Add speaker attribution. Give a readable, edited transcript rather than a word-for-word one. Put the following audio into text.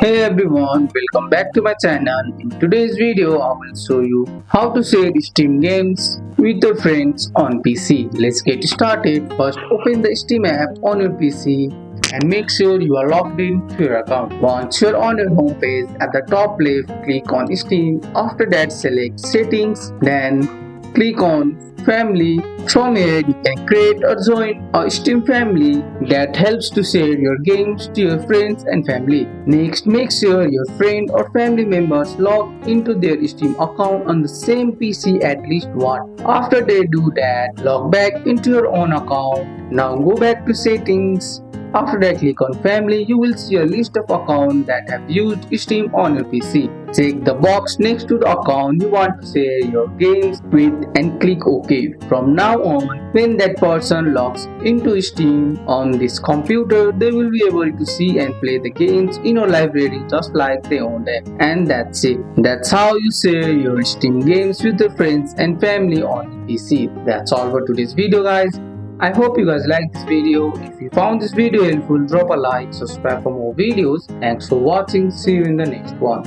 Speaker 1: Hey everyone, welcome back to my channel. In today's video, I will show you how to share Steam games with your friends on PC. Let's get started. First, open the Steam app on your PC and make sure you are logged in to your account. Once you're on your home page, at the top left, click on Steam. After that, select Settings, then click on Family. From here, you can create or join a Steam family that helps to share your games to your friends and family. Next, make sure your friend or family members log into their Steam account on the same PC at least once. After they do that, log back into your own account. Now go back to settings. After that, click on family. You will see a list of accounts that have used Steam on your PC. Check the box next to the account you want to share your games with and click OK. From now on, when that person logs into Steam on this computer, they will be able to see and play the games in your library just like they own them. And that's it. That's how you share your Steam games with your friends and family on PC. That's all for today's video, guys. I hope you guys liked this video. If you found this video helpful, drop a like, subscribe for more videos. Thanks for watching. See you in the next one.